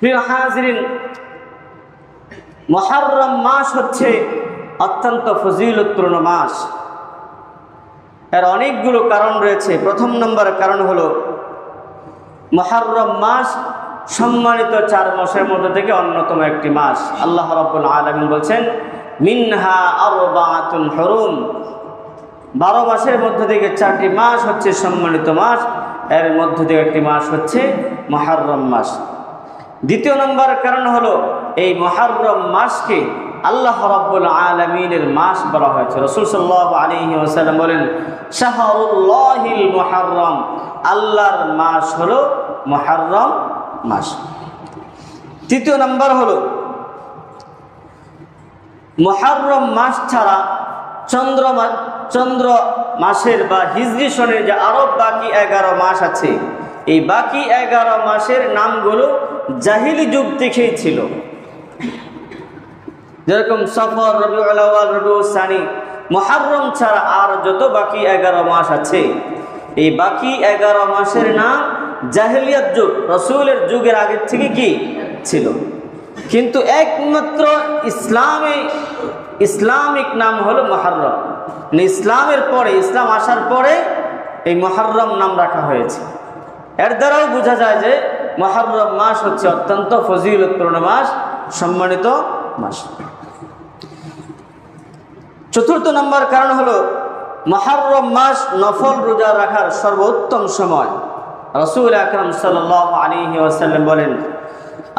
প্রিয় হাজিরিন, মুহররম মাস হচ্ছে অত্যন্ত ফজিলতপূর্ণ মাস। এর অনেকগুলো কারণ রয়েছে। প্রথম নম্বর কারণ হলো মুহররম মাস সম্মানিত 4 মাসের মধ্যে থেকে অন্যতম একটি মাস। আল্লাহ রাব্বুল আলামিন বলছেন, মিনহা আরবাআতুন হুরুম, 12 মাসের মধ্যে থেকে 4টি মাস হচ্ছে সম্মানিত মাস। এর মধ্যে থেকে একটি মাস হচ্ছে মুহররম মাস। দ্বিতীয় নম্বর কারণ হলো এই মুহররম মাসকে আল্লাহ রাব্বুল আলামিনের মাস বলা হয়েছে। রাসূল সাল্লাল্লাহু আলাইহি ওয়াসাল্লাম বলেন, শাহরুল্লাহিল মুহররম, আল্লাহর মাস হলো মুহররম মাস। তৃতীয় নম্বর হলো মুহররম মাস ছাড়া চন্দ্র মাসের বা হিজরি সনের যে আরো বাকি 11 মাস আছে, এই বাকি 11 মাসের নামগুলো জাহিলি যুগ থেকেই ছিল। যেরকম সফর, রবিউল আউয়াল, রবিউল সানি, মুহররম ছাড়া আর যত বাকি 11 মাস আছে, এই বাকি 11 মাসের নাম জাহিলিয়াত যুগ, রাসূলের যুগের আগে থেকে কি ছিল। কিন্তু একমাত্র ইসলামিক নাম হলো মুহররম। ইসলামের পরে, ইসলাম আসার পরে এই মুহররম নাম রাখা হয়েছে। এর দ্বারাও বোঝা যায় যে মুহররম মাস হচ্ছে অত্যন্ত ফজিলতপূর্ণ মাস, সম্মানিত মাস। চতুর্থ নম্বর কারণ হলো মুহররম মাস নফল রোজা রাখার সর্বোত্তম সময়। রাসূল আকরাম সাল্লাল্লাহু আলাইহি ওয়াসাল্লাম বলেন,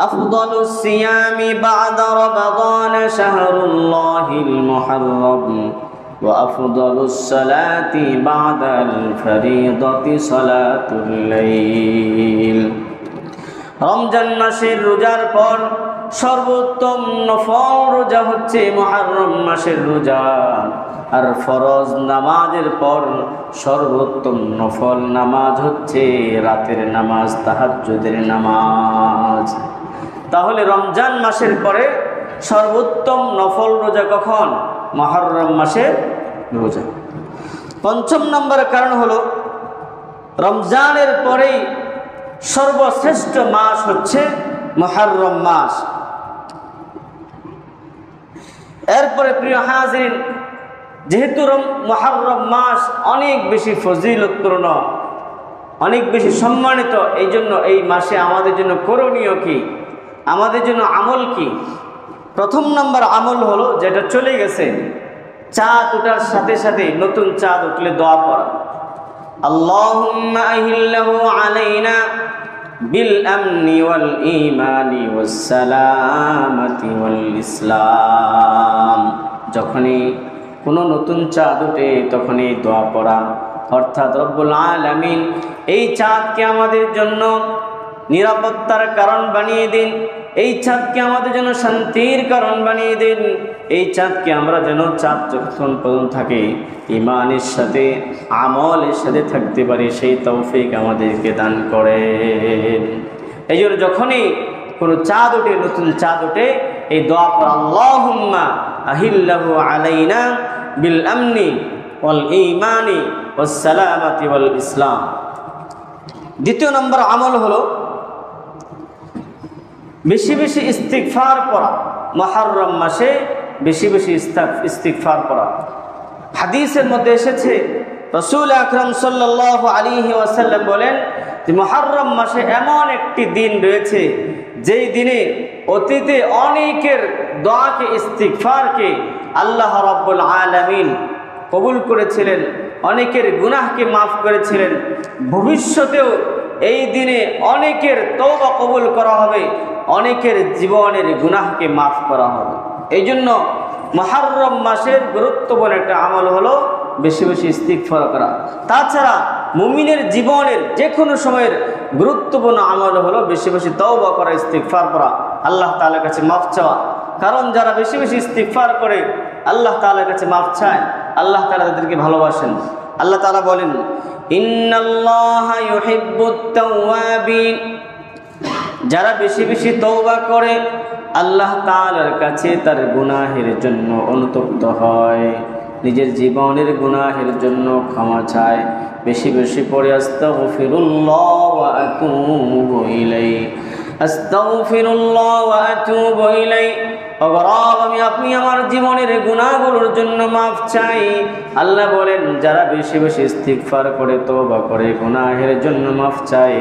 আফদালুস সিয়ামি বা'দা রমাদান শাহরুল্লাহিল মুহররম ওয়া আফদালুস সালাতি বা'দাল ফরিদাতি সালাতুল লাইল। রমজান মাসের রোজার পর সর্বোত্তম নফল রোজা হচ্ছে মুহররম মাসের রোজা, আর ফরজ নামাজের পর সর্বোত্তম নফল নামাজ হচ্ছে রাতের নামাজ, তাহাজ্জুদের নামাজ। তাহলে রমজান মাসের পরে সর্বোত্তম নফল রোজা কখন? মুহররম মাসের রোজা। পঞ্চম নম্বর কারণ হলো রমজানের পরেই সর্বশ্রেষ্ঠ মাস হচ্ছে মুহররম মাস। এরপরে প্রিয় হাজিরিন, যেহেতু মুহররম মাস অনেক বেশি ফজিলতপূর্ণ, অনেক বেশি সম্মানিত, এই জন্য এই মাসে আমাদের জন্য করণীয় কি, আমাদের জন্য আমল কি? প্রথম নম্বর আমল হলো, যেটা চলে গেছে, চাঁদ ওঠার সাথে সাথে, নতুন চাঁদ উঠলে দোয়া পড়া, আল্লাহুম্মা আহিল্লাহু আলাইনা বিল আমনি ওয়াল ঈমানি ওয়াস সালামাতি ওয়াল ইসলাম। যখনই কোনো নতুন চাঁদ ওঠে তখনই দোয়া পড়া, অর্থাৎ রব্বুল আলামিন এই চাঁদকে আমাদের জন্য নিরাপত্তার কারণ বানিয়ে দিন, এই চাঁদকে আমাদের জন্য শান্তির কারণ বানিয়ে দিন, এই চাঁদকে আমরা যেন চাঁদ যখন পর্যন্ত থাকে ঈমানের সাথে, আমলের সাথে থাকতে পারি, সেই তৌফিক আমাদেরকে দান করেন। এই জন্য যখনই কোনো চাঁদ ওঠে, নতুন চাঁদ ওঠে, এই দোয়া পড়া, আল্লাহুম্মা আহিল্লাহু আলাইনা বিল আমনি ওয়াল ঈমানি ওয়াস সালামাতি ওয়াল ইসলাম। দ্বিতীয় নম্বর আমল হলো বেশি বেশি ইস্তিগফার পড়া। মুহররম মাসে বেশি বেশি ইস্তিগফার পড়া। হাদিসের মধ্যে এসেছে, রাসূল আকরাম সাল্লাল্লাহু আলাইহি ওয়াসাল্লাম বলেন যে মুহররম মাসে এমন একটি দিন রয়েছে, যেই দিনে অতীতে অনেকের দোয়াকে, ইস্তিগফারকে আল্লাহ রাব্বুল আলামিন কবুল করেছিলেন, অনেকের গুনাহকে মাফ করেছিলেন। ভবিষ্যতেও এই দিনে অনেকের তওবা কবুল করা হবে, অনেকের জীবনের গুনাহকে মাফ করা হবে। এই জন্য মুহররম মাসের গুরুত্বপূর্ণ একটা আমল হলো বেশি বেশি ইস্তিগফার করা। তাছাড়া মুমিনের জীবনের যে কোনো সময়ের গুরুত্বপূর্ণ আমল হলো বেশি বেশি তওবা করা, ইস্তিগফার করা, আল্লাহ তাআলার কাছে মাফ চাওয়া। কারণ যারা বেশি বেশি ইস্তিগফার করে, আল্লাহ তাআলার কাছে মাফ চায়, আল্লাহ তাআলা তাদেরকে ভালোবাসেন। আল্লাহ তাআলা বলেন, ইন্নাল্লাহা ইউহিব্বুত তাওয়াবিন, যারা বেশি বেশি তওবা করে আল্লাহ তাআলার কাছে তার গুনাহের জন্য অনুতপ্ত হয়, নিজের জীবনের গুনাহের জন্য ক্ষমা চায়, বেশি বেশি পড়ে আস্তাগফিরুল্লাহ ওয়া আতুবু ইলাইহি। আস্তাগফিরুল্লাহ ওয়া আতুবু ইলাইহি। রব, আমি আপনি আমার জীবনের গুনাহগুলোর জন্য মাফ চাই। আল্লাহ বলেন, যারা বেশি বেশি ইস্তিগফার করে, তওবা করে, গুনাহের জন্য মাফ চায়,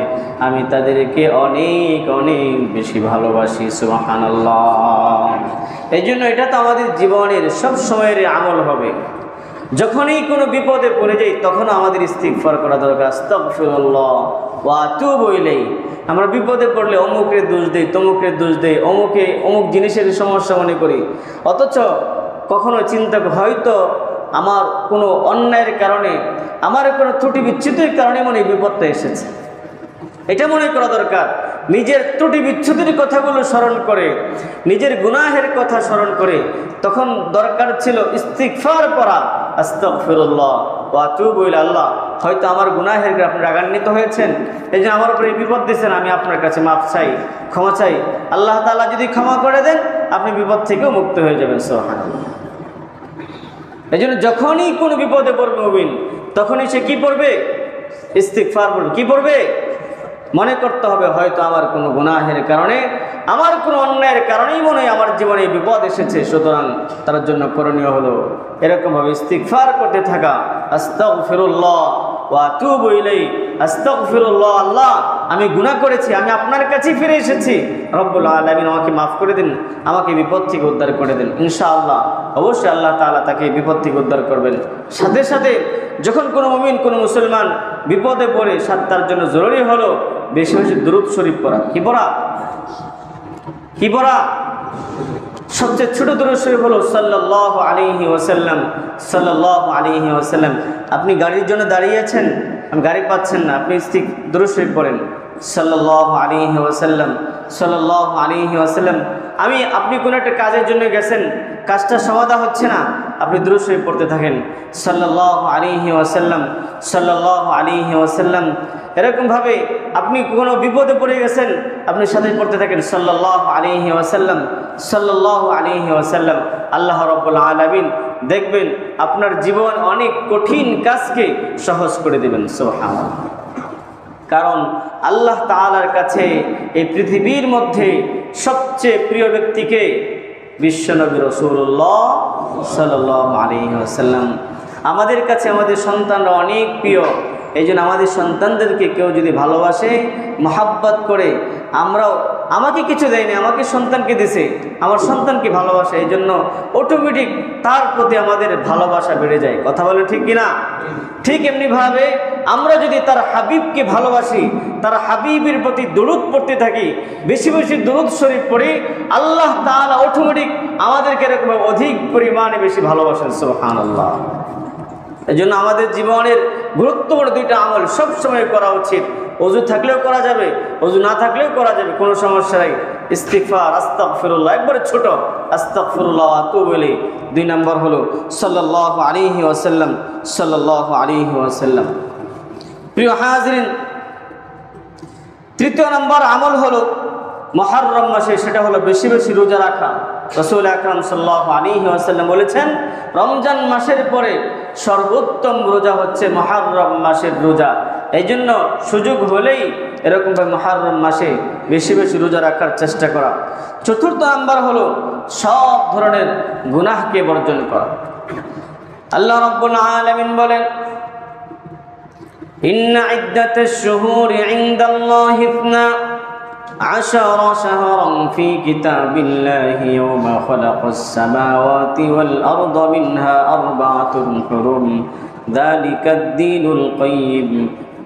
আমি তাদেরকে অনেক অনেক বেশি ভালোবাসি। সুবহানাল্লাহ। এই জন্য এটা তো আমাদের জীবনের সব সময়ের আমল হবে। যখনই কোনো বিপদে পড়ে যাই তখন আমাদের ইস্তিগফার করা দরকার। আস্তাগফিরুল্লাহ ওয়া আতুবু ইলাইহি। আমরা বিপদে পড়লে অমুকের দোষ দেই, তমুকের দোষ দেই, অমুক জিনিসের সমস্যা মনে করি, অথচ কখনো চিন্তা হয়তো আমার কোনো অন্যায়ের কারণে, আমার কোনো ত্রুটি বিচ্ছুতির কারণে মনে বিপদটা এসেছে। এটা মনে করা দরকার। নিজের ত্রুটি বিচ্ছুতির কথাগুলো স্মরণ করে, নিজের গুনাহের কথা স্মরণ করে তখন দরকার ছিল ইস্তিগফার করা। আস্তাগফিরুল্লাহ ওয়া আতুবু ইলাইহি। আল্লাহ, হয়তো আমার গুনাহের আপনি রাগান্বিত হয়েছেন, এই যে আমার উপরে বিপদ দিয়েছেন, আমি আপনার কাছে মাফ চাই, ক্ষমা চাই। আল্লাহ তাআলা যদি ক্ষমা করে দেন, আপনি বিপদ থেকেও মুক্ত হয়ে যাবেন। সুবহানাল্লাহ। এই জন্য যখনই কোনো বিপদে পড়বে মুমিন, তখনই সে কি পড়বে? ইস্তিগফার পড়বে। কি পড়বে? মনে করতে হবে হয়তো আমার কোনো গুনাহের কারণে, আমার কোনো অন্যায়ের কারণেই মনে হয় আমার জীবনে বিপদ এসেছে, সুতরাং তার জন্য করণীয় হলো এরকমভাবে ইস্তিগফার করতে থাকা। আস্তাগফিরুল্লাহ ওয়া আতুবু ইলাইহি। আস্তাগফিরুল্লাহ, আল্লাহ আমি গুনাহ করেছি, আমি আপনার কাছেই ফিরে এসেছি, রব্বুল আলামিন আমাকে মাফ করে দিন, আমাকে বিপদ থেকে উদ্ধার করে দিন। ইনশাআল্লাহ অবশ্যই আল্লাহ তাআলা তাকে বিপদ থেকে উদ্ধার করবেন। সাথে সাথে যখন কোনো মুমিন, কোনো মুসলমান বিপদে পড়ে, তার জন্য জরুরি হলো বেশি বেশি দুরূদ শরীফ পড়া। কি পড়া? কি পড়া? সবচেয়ে ছোট দুরূদ শরীফ হলো সাল্লাল্লাহু আলাইহি ওয়াসাল্লাম, সাল্লাল্লাহু আলাইহি ওয়াসাল্লাম। আপনি গাড়ির জন্য দাঁড়িয়ে আছেন, গাড়ি পাচ্ছেন না, আপনি দুরূদ শরীফ পড়েন, সাল্লাল্লাহু আলাইহি ওয়াসাল্লাম, সাল্লাল্লাহু আলাইহি ওয়াসাল্লাম। আপনি কোনো একটা কাজের জন্য গেছেন, কাজটা সমাধা হচ্ছে না, আপনি দুরূদ শরীফ পড়তে থাকেন, সাল্লাল্লাহু আলাইহি ওয়াসাল্লাম, সাল্লাল্লাহু আলাইহি ওয়াসাল্লাম। এরকমভাবে আপনি কোনো বিপদে পড়ে গেছেন, আপনি সাথে পড়তে থাকেন, সাল্লাল্লাহু আলাইহি ওয়াসাল্লাম, সাল্লাল্লাহু আলাইহি ওয়াসাল্লাম। আল্লাহ রাব্বুল আলামিন দেখবেন আপনার জীবন অনেক কঠিন কাজকে সহজ করে দেবেন। সুবহানাল্লাহ। কারণ আল্লাহ তাআলার কাছে এই পৃথিবীর মধ্যে সবচেয়ে প্রিয় ব্যক্তিকে বিশ্বনবী রাসূলুল্লাহ সাল্লাল্লাহু আলাইহি ওয়াসাল্লাম। আমাদের কাছে আমাদের সন্তানরা অনেক প্রিয়। এই জন্য আমাদের সন্তানদেরকে কেউ যদি ভালোবাসে, মহাব্বত করে, আমাকে কিছু দেয়নি, আমাকে সন্তানকে দিছে, আমার সন্তানকে ভালোবাসে, এই জন্য অটোমেটিক তার প্রতি আমাদের ভালোবাসা বেড়ে যায়। কথা বলে ঠিক কিনা? ঠিক এমনিভাবে আমরা যদি তার হাবিবকে ভালোবাসি, তার হাবিবের প্রতি দুরূদ পড়তে থাকি, বেশি বেশি দুরূদ শরীফ পড়ি, আল্লাহ তাআলা অটোমেটিক আমাদেরকে এরকম অধিক পরিমাণে বেশি ভালোবাসেন। সুবহানাল্লাহ। এই জন্য আমাদের জীবনের গুরুত্বপূর্ণ দুইটা আমল সবসময় করা উচিত। ওযু থাকলেও করা যাবে, ওযু না থাকলেও করা যাবে, কোনো সমস্যা নাই। ইস্তিগফার, আস্তাগফিরুল্লাহ, একবারে ছোট, আস্তাগফিরুল্লাহ ওয়া আতুবু ইলাইহি। 2 নম্বর হলো সাল্লাল্লাহু আলাইহি ওয়াসাল্লাম, সাল্লাল্লাহু আলাইহি ওয়াসাল্লাম। প্রিয় হাজিরিন, 3 নম্বর আমল হলো মুহররম মাসে, সেটা হলো বেশি বেশি রোজা রাখা। রাসূল আকরাম সাল্লাল্লাহু আলাইহি ওয়াসাল্লাম বলেছেন, রমজান মাসের পরে সর্বোত্তম রোজা হচ্ছে মুহররম মাসের রোজা। এই জন্য সুযোগ হলেই এরকমভাবে মুহররম মাসে বেশি বেশি রোজা রাখার চেষ্টা করা। 4 নাম্বার হলো সব ধরনের গুনাহকে বর্জন করা। আল্লাহ রাব্বুল আলামিন বলেন, ইন্না ইদ্দাতাশ শুহুরি ইনদাল্লাহি 12 শাহরান ফি কিতাবিল্লাহি ইয়াওমা খালাকাস সামাওয়াতি ওয়াল আরদা মিনহা আরবাআতুন হুরুম যালিকাদ দীনুল কাইয়্যিম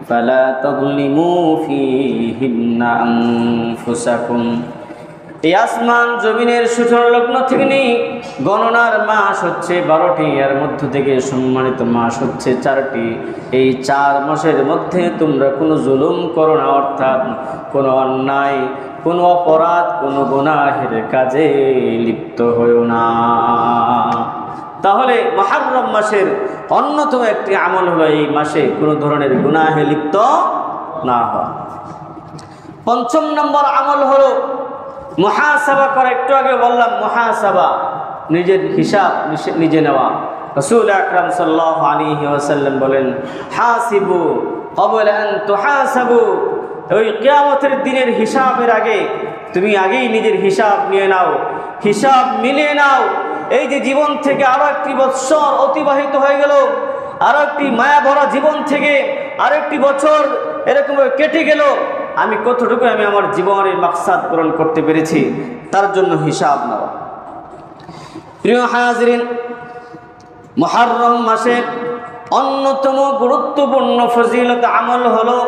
ফালা তাযলিমু ফীহিন্না আনফুসাকুম। এই আসমান জমিনের সূচনা লগ্ন থেকে নিয়ে গণনার মাস হচ্ছে 12টি, এর মধ্য থেকে সম্মানিত মাস হচ্ছে 4টি। এই 4 মাসের মধ্যে তোমরা কোনো জুলুম করো না, অর্থাৎ কোনো অন্যায়, কোনো অপরাধ, কোনো গুনাহের কাজে লিপ্ত হইও না। তাহলে মুহররম মাসের অন্যতম একটি আমল হলো এই মাসে কোনো ধরনের গুনাহে লিপ্ত না হওয়া। 5 নম্বর আমল হলো মুহাসাবা করা। একটু আগে বললাম মুহাসাবা, নিজের হিসাব নিজে নেওয়া। রাসূল আকরাম সাল্লাল্লাহু আলাইহি ওয়াসাল্লাম বলেন, হাসিবু ক্বাবলা আন তুহাসাবু। ওই কিয়ামতের দিনের হিসাবের আগে তুমি আগেই নিজের হিসাব নিয়ে নাও, হিসাব মিলিয়ে নাও। এই যে জীবন থেকে আরো একটি বৎসর অতিবাহিত হয়ে গেল, আরো একটি মায়া ভরা জীবন থেকে আরেকটি বছর এরকম কেটে গেল, আমি কতটুকু আমি আমার জীবনের মাকসাদ পূরণ করতে পেরেছি, তার জন্য হিসাব নাও। প্রিয় হাজিরিন, মুহররম মাসে অন্যতম গুরুত্বপূর্ণ ফজিলত আমল হলো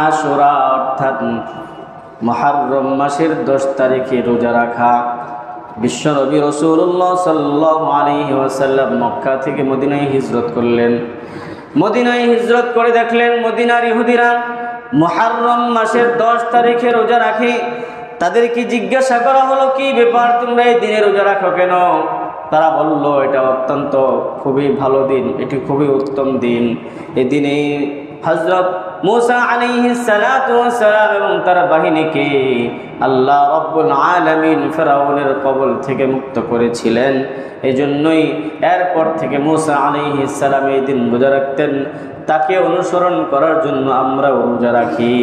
আশুরা, অর্থাৎ মুহররম মাসের 10 তারিখে রোজা রাখা। বিশ্বনবী রাসূলুল্লাহ সাল্লাল্লাহু আলাইহি ওয়াসাল্লাম মক্কা থেকে মদিনায় হিজরত করলেন। মদিনায় হিজরত করে দেখলেন মদিনার ইহুদিরা মুহররম মাসের 10 তারিখে রোজা রাখে। তাদেরকে জিজ্ঞাসা করা হলো, কি ব্যাপার, তোমরা এই দিনে রোজা রাখো কেন? তারা বলল, এটা অত্যন্ত খুবই ভালো দিন, এটি খুবই উত্তম দিন। এই দিনে হযরত মূসা আলাইহিস সালাতু ওয়াস সালাম এবং তার বাহিনীকে আল্লাহ রাব্বুল আলামিন ফিরআউনের কবল থেকে মুক্ত করেছিলেন। এজন্যই এরপর থেকে মূসা আলাইহিস সালাম এই দিন রোজা রাখতেন। তাকে অনুসরণ করার জন্য আমরা রোজা রাখি।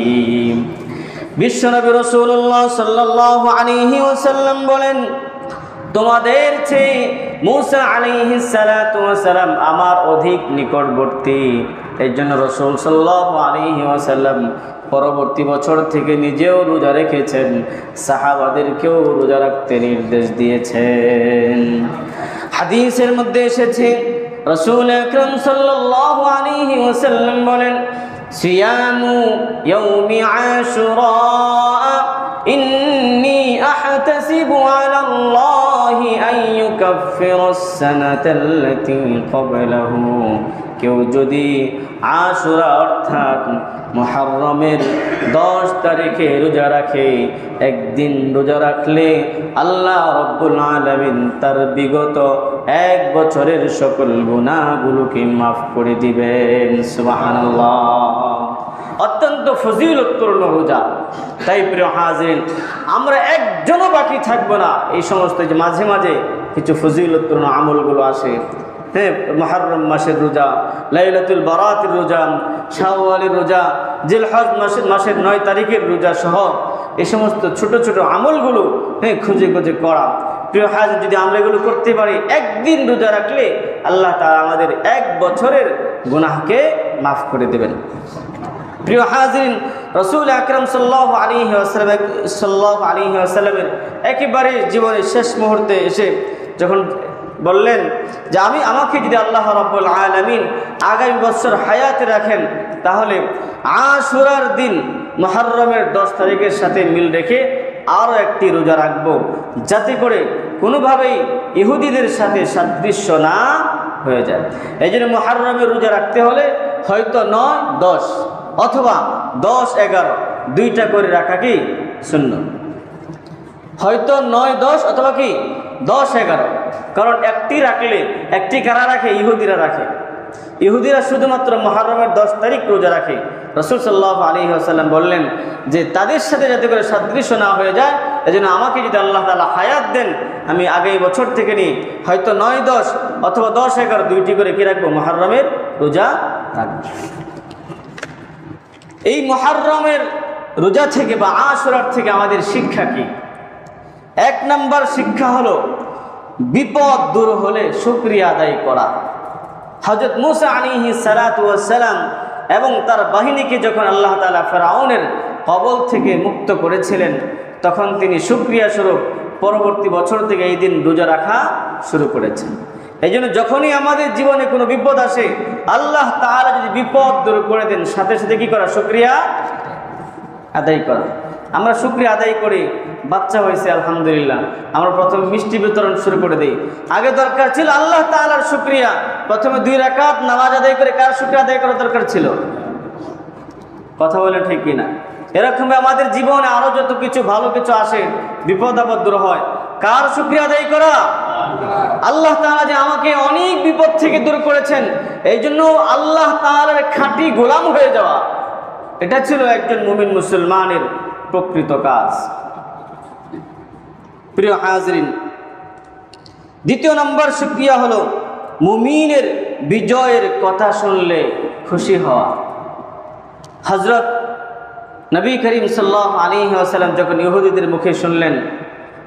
বিশ্বনবী রাসূলুল্লাহ সাল্লাল্লাহু আলাইহি ওয়াসাল্লাম বলেন, তোমাদের চেয়ে মূসা আলাইহিস সালাতু ওয়াস সালাম আমার অধিক নিকটবর্তী। এই জন্য রাসূল সাল্লাল্লাহু আলাইহি ওয়াসাল্লাম পরবর্তী বছর থেকে নিজেও রোজা রেখেছেন, সাহাবাদেরকেও রোজা রাখতে নির্দেশ দিয়েছেন। হাদিসের মধ্যে এসেছে রাসূল আকরাম সাল্লাল্লাহু আলাইহি ওয়াসাল্লাম বলেন, সিয়ামু ইয়াউমি আশুরা ইন্নী আহতাসিবু আলাল্লাহি আন ইউকাফফিরাস সানাতাল্লাতী ক্বাবলাহু। কেউ যদি আশুরা অর্থাৎ মুহররমের 10 তারিখে রোজা রাখে, একদিন রোজা রাখলে আল্লাহ রাব্বুল আলামিন তার বিগত 1 বছরের সকল গুনাহগুলোকে মাফ করে দিবেন। সুবহানাল্লাহ। অত্যন্ত ফজিলতপূর্ণ রোজা। তাই প্রিয় হাজিরিন, আমরা একজনও বাকি থাকবো না। এই সমস্ত যে মাঝে মাঝে কিছু ফজিলতপূর্ণ আমলগুলো আসে, হ্যাঁ, মুহররম মাসের রোজা, লাইলাতুল বারাতের রোজা, শাওয়ালের রোজা, জিলহজ মাসের 9 তারিখের রোজা সহ এই সমস্ত ছোট ছোট আমলগুলো খুঁজে খুঁজে করা। প্রিয় হাজির, যদি আমরা এগুলো করতে পারি, একদিন রোজা রাখলে আল্লাহ তাআলা আমাদের 1 বছরের গুনাহকে মাফ করে দেবেন। প্রিয় হাজিরিন, রাসূল আকরাম সাল্লাল্লাহু আলাইহি ওয়াসাল্লামের একেবারে জীবনের শেষ মুহূর্তে এসে যখন বললেন যে আমাকে যদি আল্লাহ রাব্বুল আলামিন আগামী বছর হায়াতে রাখেন, তাহলে আশুরার দিন মুহররমের 10 তারিখের সাথে মিল রেখে আরও একটি রোজা রাখবো, যাতে করে কোনোভাবেই ইহুদিদের সাথে সাদৃশ্য না হয়ে যায়। এই জন্য মুহররমের রোজা রাখতে হলে হয়তো 9, 10 অথবা 10, 11 দুইটা করে রাখা কি সুন্নাত। হয়তো 9, 10 অথবা কি 10, 11, কারণ একটি রাখলে একটি কারা রাখে? ইহুদিরা রাখে। ইহুদিরা শুধুমাত্র মুহররমের 10 তারিখ রোজা রাখে। রাসূল সাল্লাল্লাহু আলাইহি ওয়াসাল্লাম বললেন যে তাদের সাথে যাতে করে সাদৃশ্য না হয়ে যায়, এজন্য আমাকে যদি আল্লাহ তাআলা হায়াত দেন, আমি আগামী বছর থেকে নিয়ে হয়তো 9, 10 অথবা 10, 11 দুইটি করে কি রাখবো? মুহররমের রোজা রাখবো। এই মুহররমের রোজা থেকে বা আশুরার থেকে আমাদের শিক্ষা কি? 1 নম্বর শিক্ষা হলো বিপদ দূর হলে শুকরিয়া আদায় করা। হযরত মূসা আলাইহিস সালাতু ওয়াস সালাম এবং তার বাহিনীকে যখন আল্লাহ তাআলা ফিরআউনের কবল থেকে মুক্ত করেছিলেন, তখন তিনি শুকরিয়া স্বরূপ পরবর্তী বছর থেকে এই দিন রোজা রাখা শুরু করেছেন। এই জন্য যখনই আমাদের জীবনে কোনো বিপদ আসে, আল্লাহ তাআলা যদি বিপদ দূর করে দেন, সাথে সাথে কি করা? শুকরিয়া আদায় করা। আমরা শুকরিয়া আদায় করি, বাচ্চা হয়েছে আলহামদুলিল্লাহ, আমরা প্রথমে মিষ্টি বিতরণ শুরু করে দিই। আগে দরকার ছিল আল্লাহ তাআলার শুকরিয়া, প্রথমে 2 রাকাত নামাজ আদায় করে কার শুকরিয়া আদায় করা দরকার ছিল? কথা বলে ঠিক কিনা? এরকম আমাদের জীবনে আরো যত কিছু ভালো কিছু আসে, বিপদ আপদ দূর হয়, কার শুকরিয়া আদায় করা? আল্লাহ তাআলা যে আমাকে অনেক বিপদ থেকে দূর করেছেন, এই জন্য আল্লাহ তাআলার খাঁটি গোলাম হয়ে যাওয়া, এটা ছিল একজন মুমিন মুসলমানের প্রকৃত কাজ। প্রিয় হাজিরিন, 2 নম্বর শুকরিয়া হলো মুমিনের বিজয়ের কথা শুনলে খুশি হওয়া। হযরত নবী করিম সাল্লাল্লাহু আলাইহি ওয়াসাল্লাম যখন ইহুদিদের মুখে শুনলেন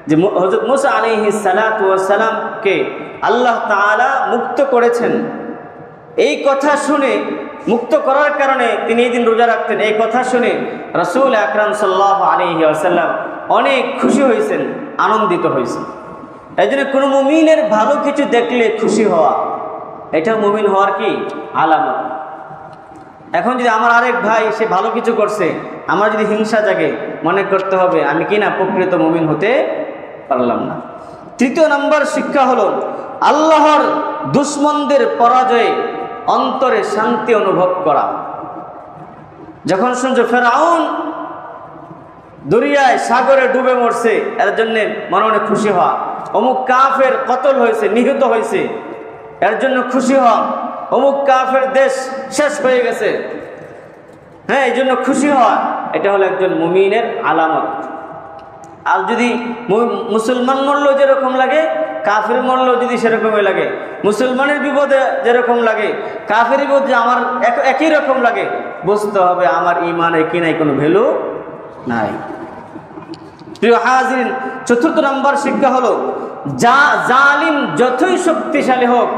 যে হযরত মুসা আলাইহিস সালাতু ওয়াস সালামকে আল্লাহ তাআলা মুক্ত করেছেন, এই কথা শুনে, মুক্ত করার কারণে তিনি এই দিন রোজা রাখতেন, এই কথা শুনে রাসূল আকরাম সাল্লাল্লাহু আলাইহি ওয়াসাল্লাম অনেক খুশি হয়েছেন, আনন্দিত হয়েছেন। এই জন্য কোনো মুমিনের ভালো কিছু দেখলে খুশি হওয়া, এটা মুমিন হওয়ার কি আলামত। এখন যদি আমার আরেক ভাই সে ভালো কিছু করছে, আমার যদি হিংসা জাগে, মনে করতে হবে আমি কি না প্রকৃত মুমিন হতে পারলাম না। তৃতীয় নম্বর শিক্ষা হলো আল্লাহর দুশমনদের পরাজয়ে অন্তরে শান্তি অনুভব করা। যখন শুনছো ফেরাউন দরিয়ায় সাগরে ডুবে মরছে, এর জন্য মনে মনে খুশি হওয়া, অমুক কাফের কতল হয়েছে, নিহত হয়েছে, এর জন্য খুশি হওয়া, অমুক কাফের দেশ শেষ হয়ে গেছে, হ্যাঁ, এই জন্য খুশি হওয়া, এটা হলো একজন মুমিনের আলামত। আর যদি মুসলমান মরলেও যেরকম লাগে, কাফের মরলেও যদি সেরকমই লাগে, মুসলমানের বিপদে যেরকম লাগে, কাফের বিপদে আমার একই রকম লাগে, বুঝতে হবে আমার ঈমানের কি নাই, কোনো ভ্যালু নাই। প্রিয় হাজিরিন, চতুর্থ নম্বর শিক্ষা হলো জালিম যতই শক্তিশালী হোক,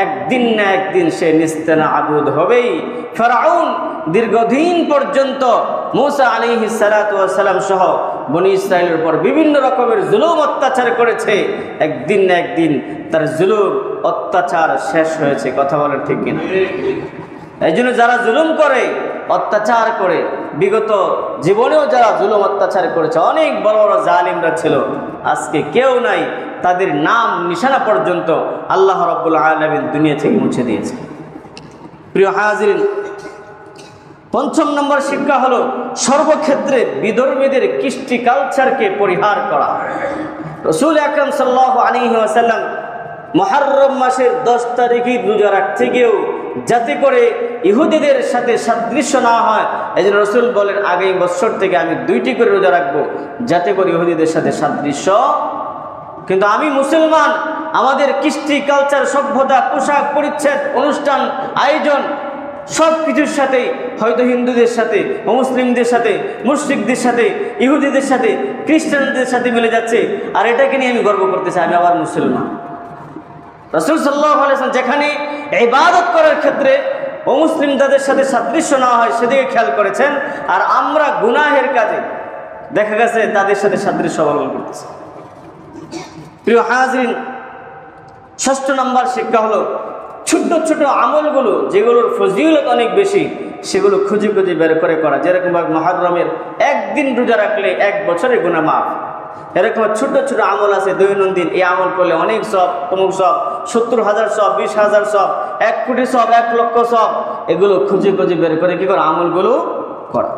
একদিন না একদিন সে নিস্তেনাবুদ হবেই। ফিরআউন দীর্ঘদিন পর্যন্ত মূসা আলাইহিস সালাতু ওয়াস সালাম সহ বনী ইসরাইলের উপর বিভিন্ন রকমের জুলুম অত্যাচার করেছে, একদিন না একদিন তার জুলুম অত্যাচার শেষ হয়েছে। কথা বলেন ঠিক কিনা? এই জন্য যারা জুলুম করে, অত্যাচার করে, বিগত জীবনেও যারা জুলুম অত্যাচার করেছে, অনেক বড় বড় জালিমরা ছিল, আজকে কেউ নাই, তাদের নাম নিশানা পর্যন্ত আল্লাহ রাব্বুল আলামিন দুনিয়া থেকে মুছে দিয়েছে। প্রিয় হাজিরিন, পঞ্চম নম্বর শিক্ষা হলো সর্বক্ষেত্রে বিধর্মীদের কৃষ্টি কালচারকে পরিহার করা। রাসূল আকরাম সাল্লাল্লাহু আলাইহি ওয়াসাল্লাম মুহররম মাসের 10 তারিখে রোজা রাখতে গিয়েও যাতে করে ইহুদিদের সাথে সাদৃশ্য না হয়, এই জন্য রাসূল বলেন আগামী বছর থেকে আমি 2টি করে রোজা রাখবো, যাতে করে ইহুদিদের সাথে সাদৃশ্য। কিন্তু আমি মুসলমান, আমাদের কৃষ্টি কালচার, সভ্যতা, পোশাক পরিচ্ছদ, অনুষ্ঠান, আয়োজন সব কিছুর সাথে হয়তো হিন্দুদের সাথে, মুসলিমদের সাথে, মুশরিকদের সাথে, ইহুদিদের সাথে, খ্রিস্টানদের সাথে মিলে যাচ্ছে, আর এটাকে নিয়ে আমি গর্ব করতেছি আমি আবার মুসলমান। রাসূল সাল্লাল্লাহু আলাইহি ওয়াসাল্লাম যেখানে ইবাদত করার ক্ষেত্রে অমুসলিম তাদের সাথে সাদৃশ্য না হয় সেদিকে খেয়াল করেছেন, আর আমরা গুনাহের কাজে দেখা গেছে তাদের সাথে সাদৃশ্য অবলম্বন করতেছি। প্রিয় হাজিরিন, ষষ্ঠ নম্বর শিক্ষা হলো ছোট ছোট আমলগুলো যেগুলোর ফজিলত অনেক বেশি, সেগুলো খুঁজে খুঁজে বের করে করা। যেরকমভাবে মুহররমের একদিন রোজা রাখলে 1 বছরের গুনাহ মাফ, এরকম ছোট ছোট আমল আছে দৈনন্দিন, এই আমল করলে অনেক সব, অমুক সব, 70,000 সব, 20,000 সব, 1 কোটি সব, 1 লক্ষ সব, এগুলো খুঁজে খুঁজে বের করে কি করে আমলগুলো করা।